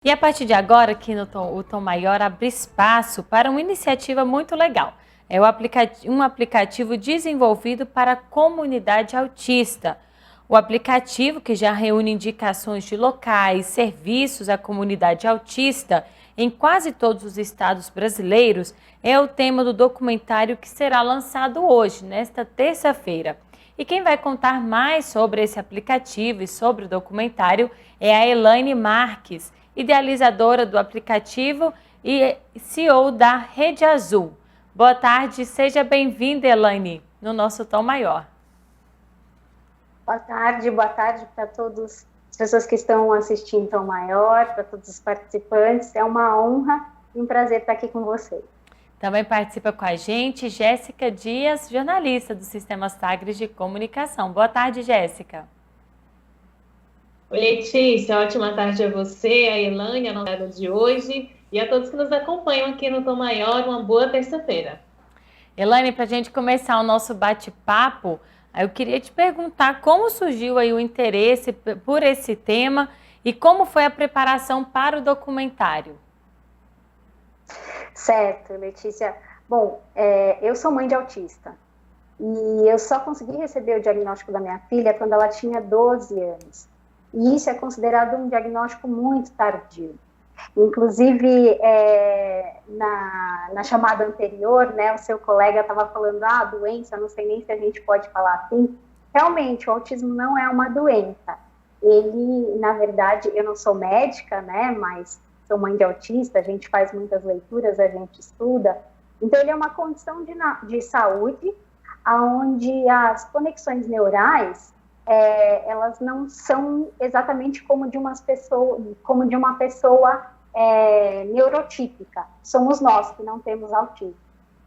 E a partir de agora, aqui no o Tom Maior abre espaço para uma iniciativa muito legal. É um aplicativo desenvolvido para a comunidade autista. O aplicativo, que já reúne indicações de locais, serviços à comunidade autista em quase todos os estados brasileiros, é o tema do documentário que será lançado hoje, nesta terça-feira. E quem vai contar mais sobre esse aplicativo e sobre o documentário é a Elaine Marques, idealizadora do aplicativo e CEO da Rede Azul. Boa tarde, seja bem-vinda, Elaine, no nosso Tom Maior. Boa tarde para todas as pessoas que estão assistindo Tom Maior, para todos os participantes. É uma honra e um prazer estar aqui com vocês. Também participa com a gente Jéssica Dias, jornalista do Sistema Sagres de Comunicação. Boa tarde, Jéssica. Oi, Letícia, ótima tarde a você, a Elaine, a nossa de hoje, e a todos que nos acompanham aqui no Tom Maior. Uma boa terça-feira. Elaine, para a gente começar o nosso bate-papo, eu queria te perguntar como surgiu aí o interesse por esse tema e como foi a preparação para o documentário. Certo, Letícia. Bom, eu sou mãe de autista e eu só consegui receber o diagnóstico da minha filha quando ela tinha 12 anos. E isso é considerado um diagnóstico muito tardio. Inclusive, na chamada anterior, né, o seu colega estava falando, doença, não sei nem se a gente pode falar assim. Realmente, o autismo não é uma doença. Ele, na verdade, eu não sou médica, né, mas sou mãe de autista, a gente faz muitas leituras, a gente estuda. Então, ele é uma condição de saúde, onde as conexões neurais, elas não são exatamente como de uma pessoa neurotípica. Somos nós que não temos autismo.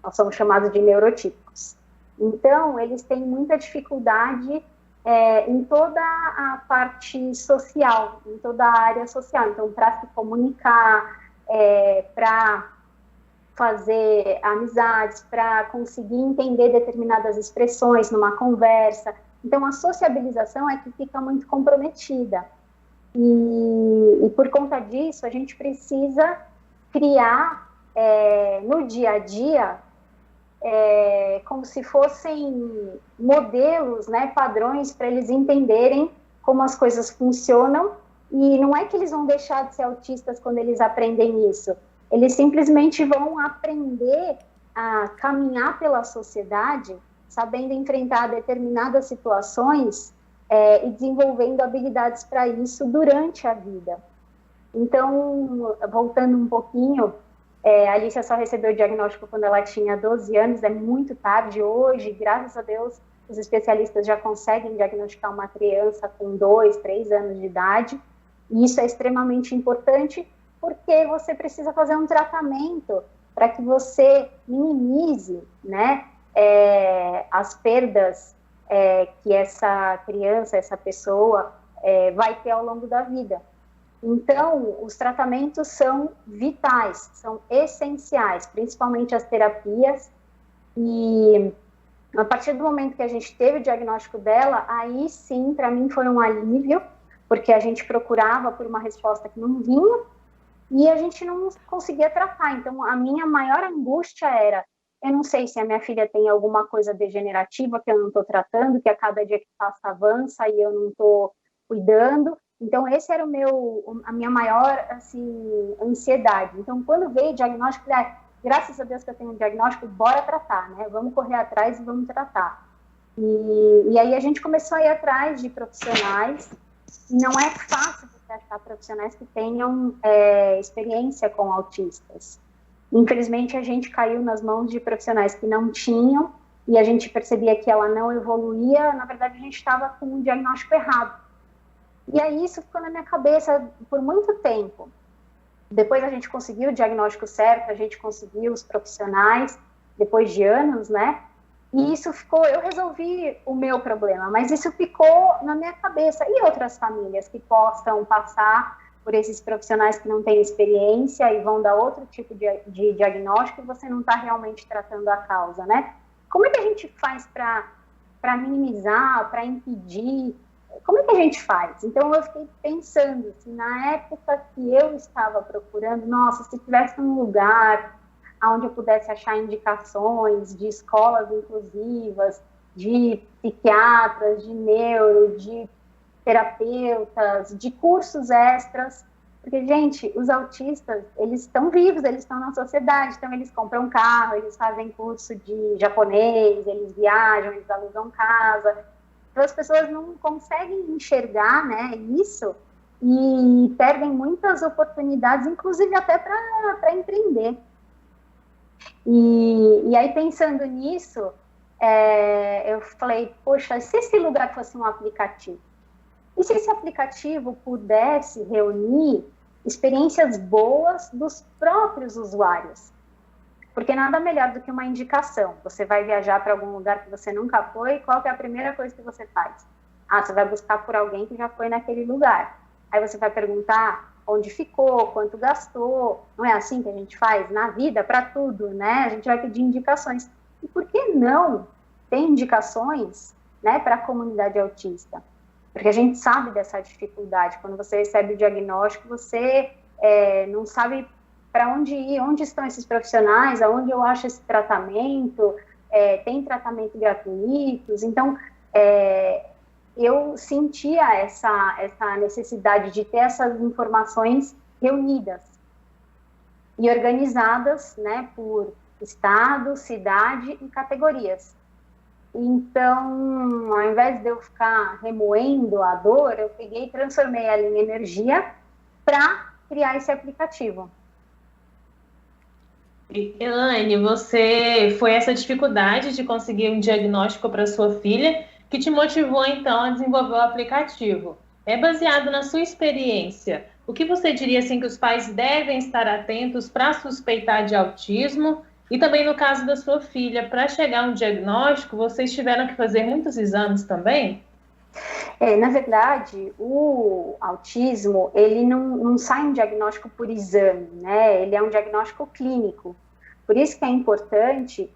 Nós somos chamados de neurotípicos. Então, eles têm muita dificuldade em toda a parte social, em toda a área social. Então, para se comunicar, para fazer amizades, para conseguir entender determinadas expressões numa conversa. Então, a sociabilização é que fica muito comprometida. E por conta disso, a gente precisa criar no dia a dia como se fossem modelos, né, padrões para eles entenderem como as coisas funcionam. E não é que eles vão deixar de ser autistas quando eles aprendem isso. Eles simplesmente vão aprender a caminhar pela sociedade, sabendo enfrentar determinadas situações e desenvolvendo habilidades para isso durante a vida. Então, voltando um pouquinho, a Alicia só recebeu o diagnóstico quando ela tinha 12 anos, é muito tarde hoje, graças a Deus, os especialistas já conseguem diagnosticar uma criança com 2, 3 anos de idade, e isso é extremamente importante, porque você precisa fazer um tratamento para que você minimize, né, as perdas que essa criança, essa pessoa vai ter ao longo da vida. Então, os tratamentos são vitais, são essenciais, principalmente as terapias, e a partir do momento que a gente teve o diagnóstico dela, aí sim, para mim foi um alívio, porque a gente procurava por uma resposta que não vinha, e a gente não conseguia tratar. Então, a minha maior angústia era, eu não sei se a minha filha tem alguma coisa degenerativa que eu não estou tratando, que a cada dia que passa avança e eu não estou cuidando. Então, esse era a minha maior assim, ansiedade. Então, quando veio o diagnóstico, graças a Deus que eu tenho um diagnóstico, bora tratar, né? Vamos correr atrás e vamos tratar. E aí a gente começou a ir atrás de profissionais, e não é fácil você achar profissionais que tenham experiência com autistas. Infelizmente, a gente caiu nas mãos de profissionais que não tinham, e a gente percebia que ela não evoluía. Na verdade, a gente estava com um diagnóstico errado. E aí isso ficou na minha cabeça por muito tempo. Depois a gente conseguiu o diagnóstico certo, a gente conseguiu os profissionais, depois de anos, né? E isso ficou, eu resolvi o meu problema, mas isso ficou na minha cabeça. E outras famílias que possam passar por esses profissionais que não têm experiência e vão dar outro tipo de diagnóstico e você não está realmente tratando a causa, né? Como é que a gente faz para minimizar, para impedir como é que a gente faz? Então, eu fiquei pensando, assim, na época que eu estava procurando, nossa, se tivesse um lugar onde eu pudesse achar indicações de escolas inclusivas, de psiquiatras, de neuro, de terapeutas, de cursos extras, porque, gente, os autistas, eles estão vivos, eles estão na sociedade, então eles compram carro, eles fazem curso de japonês, eles viajam, eles alugam casa. Então, as pessoas não conseguem enxergar, né, isso e perdem muitas oportunidades, inclusive até para empreender. E aí, pensando nisso, eu falei, poxa, se esse lugar fosse um aplicativo? E se esse aplicativo pudesse reunir experiências boas dos próprios usuários? Porque nada melhor do que uma indicação. Você vai viajar para algum lugar que você nunca foi, qual que é a primeira coisa que você faz? Ah, você vai buscar por alguém que já foi naquele lugar. Aí você vai perguntar onde ficou, quanto gastou. Não é assim que a gente faz na vida, para tudo, né? A gente vai pedir indicações. E por que não ter indicações, né, para a comunidade autista? Porque a gente sabe dessa dificuldade. Quando você recebe o diagnóstico, você não sabe para onde ir, onde estão esses profissionais, aonde eu acho esse tratamento, tem tratamento gratuitos. Então, eu sentia essa necessidade de ter essas informações reunidas e organizadas, né, por estado, cidade e categorias. Então, ao invés de eu ficar remoendo a dor, eu peguei e transformei ela em energia para criar esse aplicativo. Elaine, foi essa dificuldade de conseguir um diagnóstico para sua filha que te motivou, então, a desenvolver o aplicativo. É baseado na sua experiência. O que você diria, assim, que os pais devem estar atentos para suspeitar de autismo? E também no caso da sua filha, para chegar a um diagnóstico, vocês tiveram que fazer muitos exames também? Na verdade, o autismo, ele não sai um diagnóstico por exame, né? Ele é um diagnóstico clínico. Por isso que é importante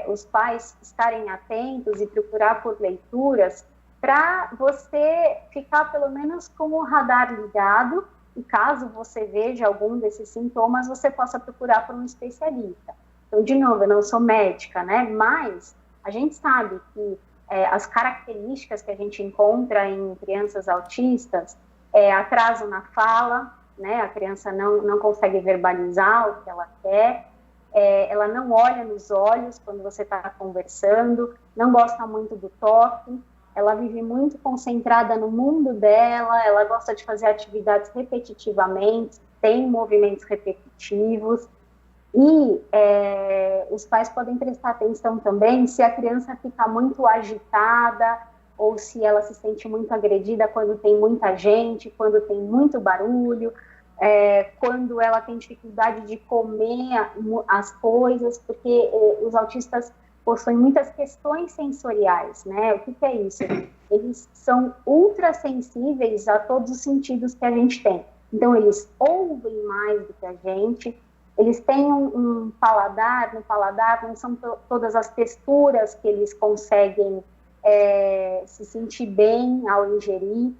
os pais estarem atentos e procurar por leituras para você ficar pelo menos com o radar ligado e caso você veja algum desses sintomas, você possa procurar por um especialista. Então, de novo, eu não sou médica, né? Mas a gente sabe que as características que a gente encontra em crianças autistas atraso na fala, né? A criança não consegue verbalizar o que ela quer, ela não olha nos olhos quando você está conversando, não gosta muito do toque, ela vive muito concentrada no mundo dela, ela gosta de fazer atividades repetitivamente, tem movimentos repetitivos. E os pais podem prestar atenção também se a criança fica muito agitada ou se ela se sente muito agredida quando tem muita gente, quando tem muito barulho, quando ela tem dificuldade de comer as coisas, porque os autistas possuem muitas questões sensoriais, né? O que é isso? Eles são ultrassensíveis a todos os sentidos que a gente tem. Então, eles ouvem mais do que a gente, eles têm um paladar, no paladar não são todas as texturas que eles conseguem se sentir bem ao ingerir.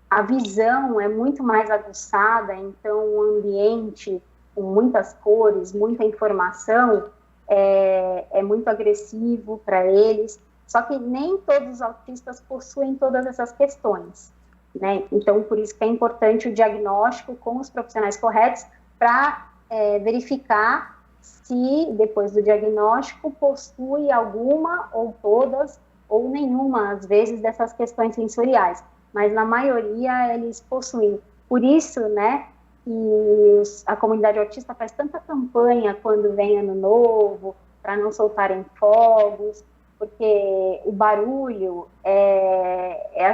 A visão é muito mais aguçada, então o ambiente com muitas cores, muita informação, é muito agressivo para eles. Só que nem todos os autistas possuem todas essas questões, né? Então, por isso que é importante o diagnóstico com os profissionais corretos para verificar se, depois do diagnóstico, possui alguma ou todas ou nenhuma, às vezes, dessas questões sensoriais. Mas, na maioria, eles possuem. Por isso, né, que a comunidade autista faz tanta campanha quando vem Ano Novo, para não soltarem fogos, porque o barulho é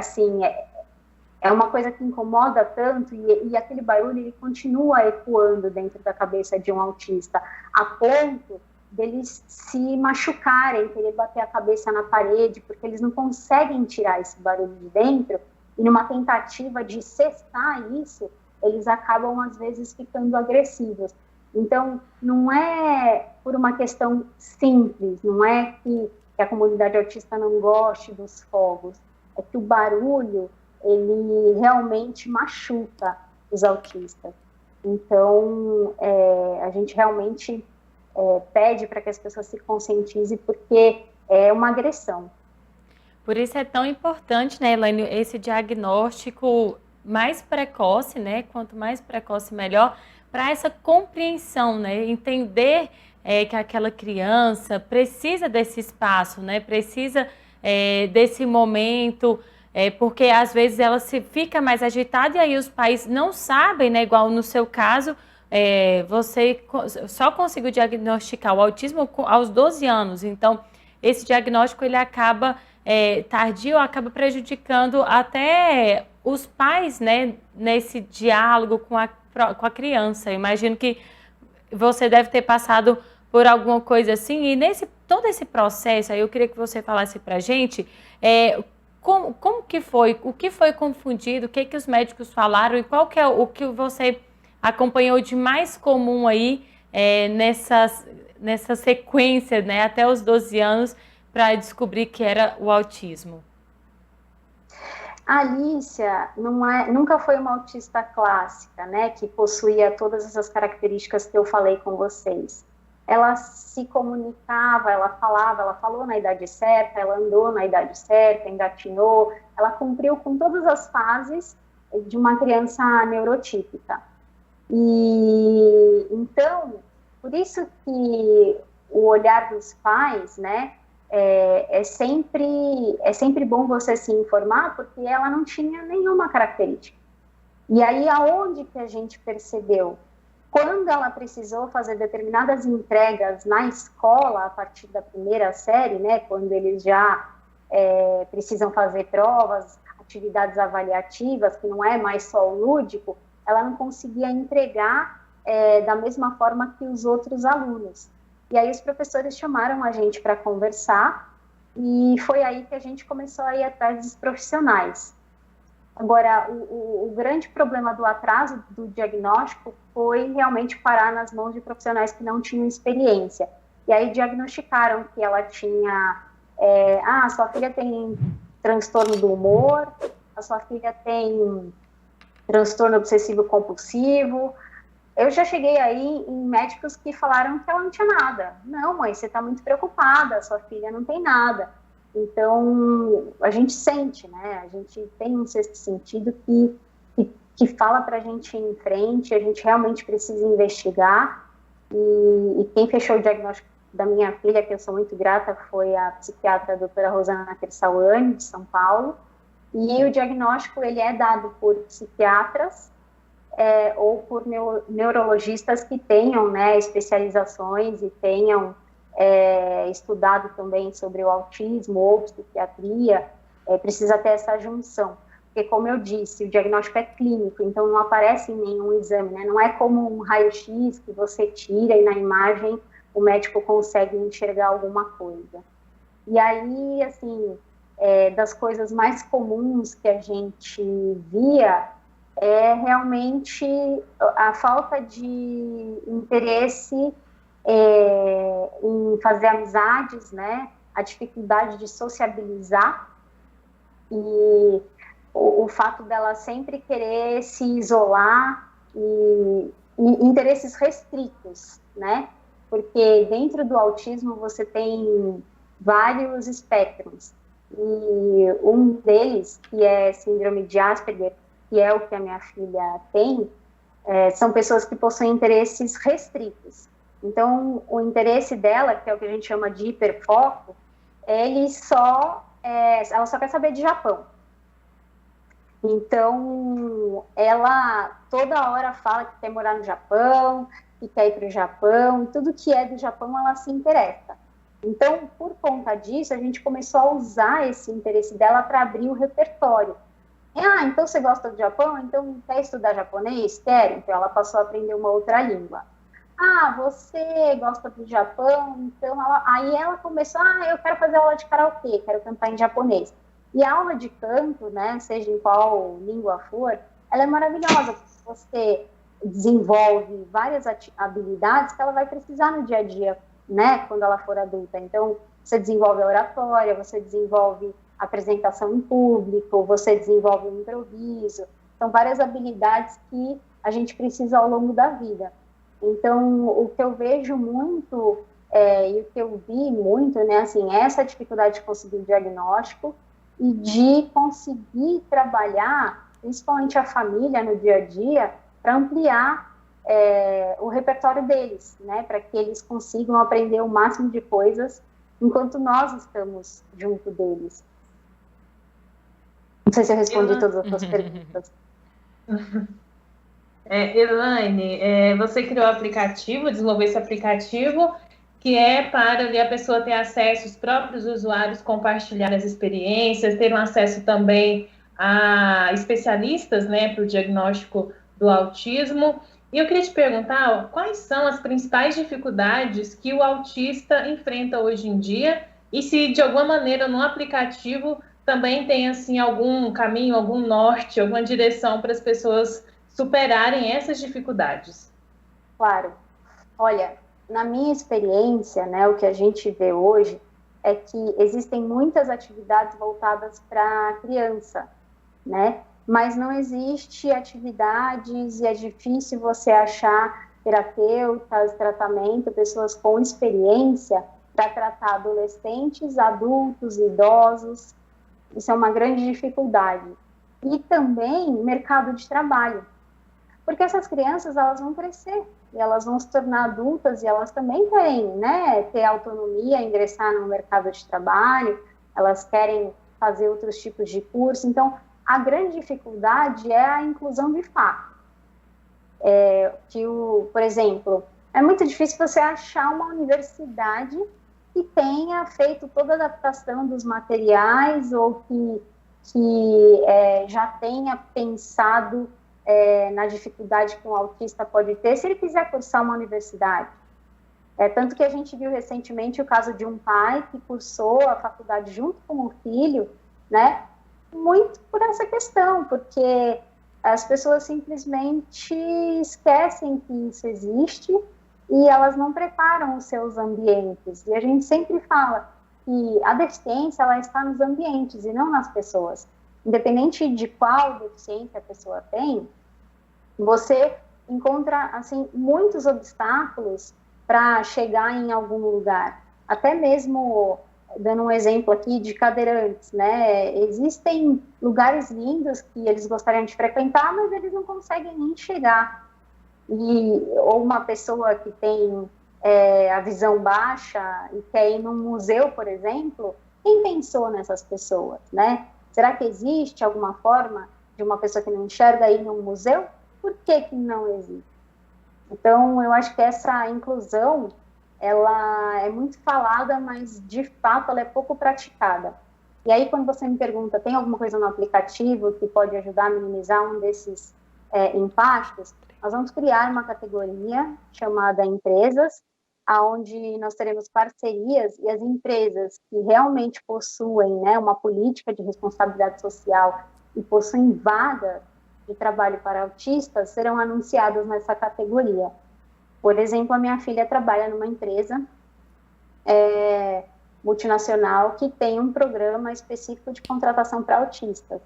uma coisa que incomoda tanto e aquele barulho ele continua ecoando dentro da cabeça de um autista, a ponto deles se machucarem, querer bater a cabeça na parede, porque eles não conseguem tirar esse barulho de dentro, e numa tentativa de cessar isso, eles acabam, às vezes, ficando agressivos. Então, não é por uma questão simples, não é que a comunidade autista não goste dos fogos, é que o barulho, ele realmente machuca os autistas. Então, a gente realmente pede para que as pessoas se conscientizem, porque é uma agressão. Por isso é tão importante, né, Elaine, esse diagnóstico mais precoce, né? Quanto mais precoce, melhor, para essa compreensão, né? Entender que aquela criança precisa desse espaço, né? Precisa desse momento, porque às vezes ela se fica mais agitada e aí os pais não sabem, né? Igual no seu caso, você só conseguiu diagnosticar o autismo aos 12 anos, então esse diagnóstico ele acaba tardio, acaba prejudicando até os pais, né, nesse diálogo com a criança. Eu imagino que você deve ter passado por alguma coisa assim, e todo esse processo, aí eu queria que você falasse pra gente, como que foi, o que foi confundido, o que os médicos falaram e qual que é o que você acompanhou de mais comum aí nessa sequência, né, até os 12 anos, para descobrir que era o autismo? A Alicia nunca foi uma autista clássica, né, que possuía todas essas características que eu falei com vocês. Ela se comunicava, ela falou na idade certa, ela andou na idade certa, engatinhou, ela cumpriu com todas as fases de uma criança neurotípica. E então, por isso que o olhar dos pais, né, é sempre bom você se informar, porque ela não tinha nenhuma característica. E aí, aonde que a gente percebeu? Quando ela precisou fazer determinadas entregas na escola, a partir da primeira série, né, quando eles já precisam fazer provas, atividades avaliativas, que não é mais só o lúdico, ela não conseguia entregar da mesma forma que os outros alunos. E aí os professores chamaram a gente para conversar e foi aí que a gente começou a ir atrás dos profissionais. Agora, o grande problema do atraso do diagnóstico foi realmente parar nas mãos de profissionais que não tinham experiência. E aí diagnosticaram que ela tinha... sua filha tem transtorno do humor, a sua filha tem transtorno obsessivo compulsivo. Eu já cheguei aí em médicos que falaram que ela não tinha nada. Não, mãe, você está muito preocupada, sua filha não tem nada. Então, a gente sente, né? A gente tem um sexto sentido que fala para a gente ir em frente, a gente realmente precisa investigar. E quem fechou o diagnóstico da minha filha, que eu sou muito grata, foi a psiquiatra a doutora Rosana Kersauani, de São Paulo. E o diagnóstico, ele é dado por psiquiatras, ou por neurologistas que tenham, né, especializações e tenham estudado também sobre o autismo ou psiquiatria. Precisa ter essa junção, porque, como eu disse, o diagnóstico é clínico, então não aparece em nenhum exame, né? Não é como um raio-x que você tira e na imagem o médico consegue enxergar alguma coisa. E aí, assim, das coisas mais comuns que a gente via é realmente a falta de interesse em fazer amizades, né? A dificuldade de sociabilizar e o fato dela sempre querer se isolar e interesses restritos, né? Porque dentro do autismo você tem vários espectros e um deles, que é síndrome de Asperger, que é o que a minha filha tem, são pessoas que possuem interesses restritos. Então, o interesse dela, que é o que a gente chama de hiperfoco, ela só quer saber de Japão. Então, ela toda hora fala que quer morar no Japão, que quer ir para o Japão, e tudo que é do Japão ela se interessa. Então, por conta disso, a gente começou a usar esse interesse dela para abrir o repertório. Então você gosta do Japão? Então quer estudar japonês? Quer? Então ela passou a aprender uma outra língua. Você gosta do Japão? Então aí ela começou, eu quero fazer aula de karaokê, quero cantar em japonês. E a aula de canto, né, seja em qual língua for, ela é maravilhosa, porque você desenvolve várias habilidades que ela vai precisar no dia a dia, né, quando ela for adulta. Então, você desenvolve a oratória, você desenvolve apresentação em público, você desenvolve o improviso. São várias habilidades que a gente precisa ao longo da vida. Então, o que eu vejo muito, e o que eu vi muito, né, assim, é essa dificuldade de conseguir o diagnóstico e de conseguir trabalhar, principalmente a família no dia a dia, para ampliar o repertório deles, né, para que eles consigam aprender o máximo de coisas enquanto nós estamos junto deles. Não sei se eu respondi todas as suas perguntas. Elaine, você criou o aplicativo, desenvolveu esse aplicativo, que é para ali, a pessoa ter acesso, os próprios usuários compartilhar as experiências, ter um acesso também a especialistas, né, para o diagnóstico do autismo. E eu queria te perguntar, quais são as principais dificuldades que o autista enfrenta hoje em dia e se, de alguma maneira, no aplicativo também tem, assim, algum caminho, algum norte, alguma direção para as pessoas superarem essas dificuldades? Claro. Olha, na minha experiência, né, o que a gente vê hoje é que existem muitas atividades voltadas para a criança, né? Mas não existe atividades e é difícil você achar terapeutas, tratamento, pessoas com experiência para tratar adolescentes, adultos, idosos. Isso é uma grande dificuldade. E também mercado de trabalho. Porque essas crianças, elas vão crescer, e elas vão se tornar adultas, e elas também querem, né, ter autonomia, ingressar no mercado de trabalho, elas querem fazer outros tipos de curso. Então, a grande dificuldade é a inclusão de fato. Por exemplo, é muito difícil você achar uma universidade que tenha feito toda a adaptação dos materiais ou que já tenha pensado na dificuldade que um autista pode ter se ele quiser cursar uma universidade. Tanto que a gente viu recentemente o caso de um pai que cursou a faculdade junto com o filho, né, muito por essa questão, porque as pessoas simplesmente esquecem que isso existe e elas não preparam os seus ambientes. E a gente sempre fala que a deficiência, ela está nos ambientes e não nas pessoas. Independente de qual deficiência a pessoa tem, você encontra, assim, muitos obstáculos para chegar em algum lugar. Até mesmo, dando um exemplo aqui de cadeirantes, né? Existem lugares lindos que eles gostariam de frequentar, mas eles não conseguem nem chegar. Ou uma pessoa que tem a visão baixa e quer ir num museu, por exemplo, quem pensou nessas pessoas, né? Será que existe alguma forma de uma pessoa que não enxerga ir num museu? Por que não existe? Então, eu acho que essa inclusão, ela é muito falada, mas, de fato, ela é pouco praticada. E aí, quando você me pergunta, tem alguma coisa no aplicativo que pode ajudar a minimizar um desses impactos? Nós vamos criar uma categoria chamada Empresas, onde nós teremos parcerias e as empresas que realmente possuem, né, uma política de responsabilidade social e possuem vagas de trabalho para autistas serão anunciadas nessa categoria. Por exemplo, a minha filha trabalha numa empresa multinacional que tem um programa específico de contratação para autistas.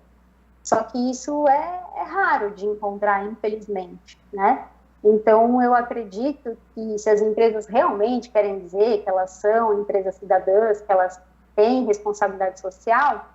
Só que isso é raro de encontrar, infelizmente, né? Então, eu acredito que se as empresas realmente querem dizer que elas são empresas cidadãs, que elas têm responsabilidade social,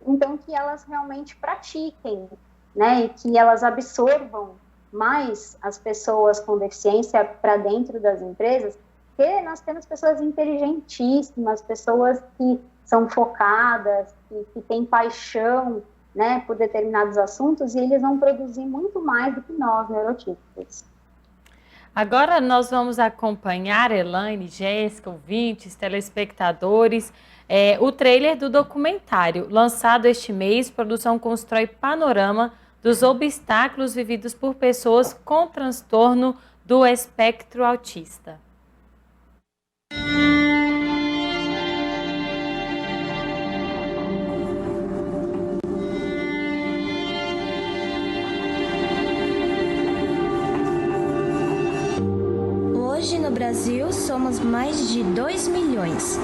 então que elas realmente pratiquem, né? E que elas absorvam mais as pessoas com deficiência para dentro das empresas, porque nós temos pessoas inteligentíssimas, pessoas que são focadas, que têm paixão, né, por determinados assuntos, e eles vão produzir muito mais do que nós, neurotípicos. Agora nós vamos acompanhar, Elaine, Jéssica, ouvintes, telespectadores, o trailer do documentário. Lançado este mês, a produção constrói panorama dos obstáculos vividos por pessoas com transtorno do espectro autista. Hoje no Brasil somos mais de 2 milhões.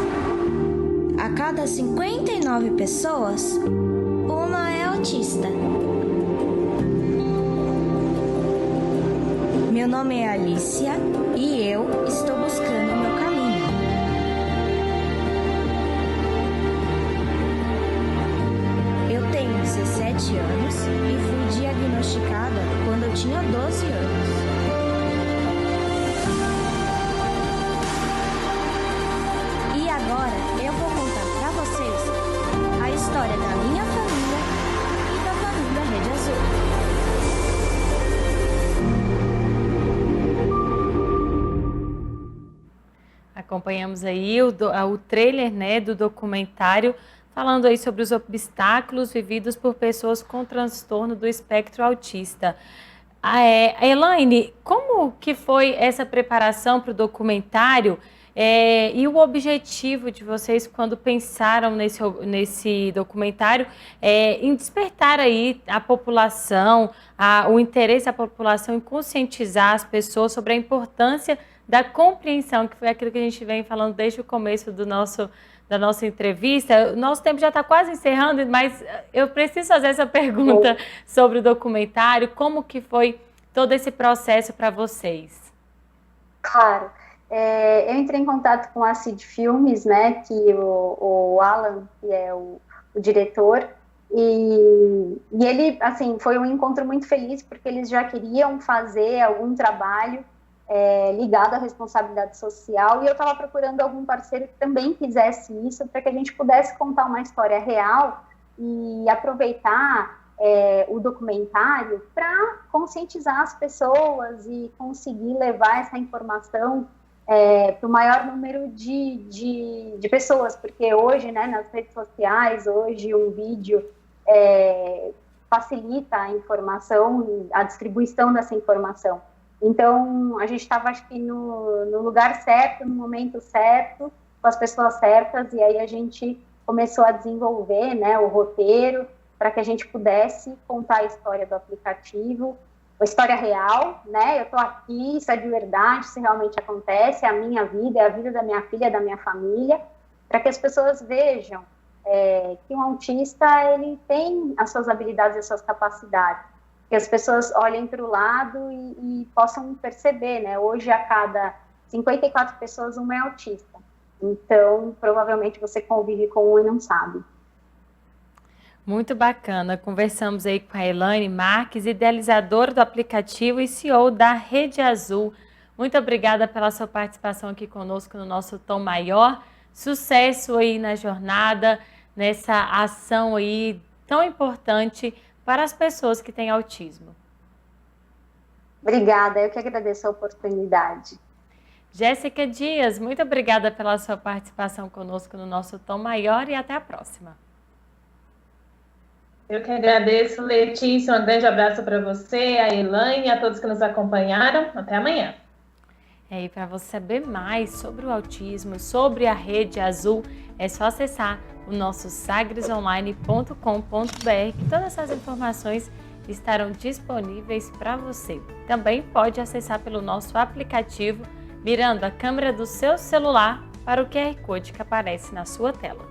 a cada 59 pessoas, uma é autista. Meu nome é Alicia e eu estou buscando o meu caminho. Eu tenho 17 anos e fui diagnosticada quando eu tinha 12 anos. E agora eu vou contar para vocês a história da minha família e da família Rede Azul. Acompanhamos aí o trailer, né, do documentário, falando aí sobre os obstáculos vividos por pessoas com transtorno do espectro autista. Elaine, como que foi essa preparação para o documentário e o objetivo de vocês quando pensaram nesse documentário em despertar aí a população, o interesse da população em conscientizar as pessoas sobre a importância da compreensão, que foi aquilo que a gente vem falando desde o começo da nossa entrevista. O nosso tempo já está quase encerrando, mas eu preciso fazer essa pergunta sobre o documentário. Como que foi todo esse processo para vocês? Claro. Eu entrei em contato com a Cid Filmes, né, que o Alan, que é o diretor, e ele, assim, foi um encontro muito feliz, porque eles já queriam fazer algum trabalho ligado à responsabilidade social, e eu estava procurando algum parceiro que também quisesse isso, para que a gente pudesse contar uma história real e aproveitar o documentário para conscientizar as pessoas e conseguir levar essa informação para o maior número de pessoas, porque hoje, né, nas redes sociais, hoje um vídeo facilita a informação, a distribuição dessa informação. Então, a gente estava, acho que, no lugar certo, no momento certo, com as pessoas certas, e aí a gente começou a desenvolver, né, o roteiro, para que a gente pudesse contar a história do aplicativo, a história real, né, eu estou aqui, isso é de verdade, isso realmente acontece, é a minha vida, é a vida da minha filha, da minha família, para que as pessoas vejam que um autista, ele tem as suas habilidades e as suas capacidades, que as pessoas olhem para o lado e possam perceber, né? Hoje, a cada 54 pessoas, uma é autista. Então, provavelmente, você convive com um e não sabe. Muito bacana. Conversamos aí com a Elaine Marques, idealizadora do aplicativo e CEO da Rede Azul. Muito obrigada pela sua participação aqui conosco no nosso Tom Maior. Sucesso aí na jornada, nessa ação aí tão importante para as pessoas que têm autismo. Obrigada, eu que agradeço a oportunidade. Jéssica Dias, muito obrigada pela sua participação conosco no nosso Tom Maior e até a próxima. Eu que agradeço, Letícia, um grande abraço para você, a Elaine e a todos que nos acompanharam. Até amanhã. E para você saber mais sobre o autismo, sobre a Rede Azul, é só acessar o nosso sagresonline.com.br, que todas essas informações estarão disponíveis para você. Também pode acessar pelo nosso aplicativo, virando a câmera do seu celular para o QR Code que aparece na sua tela.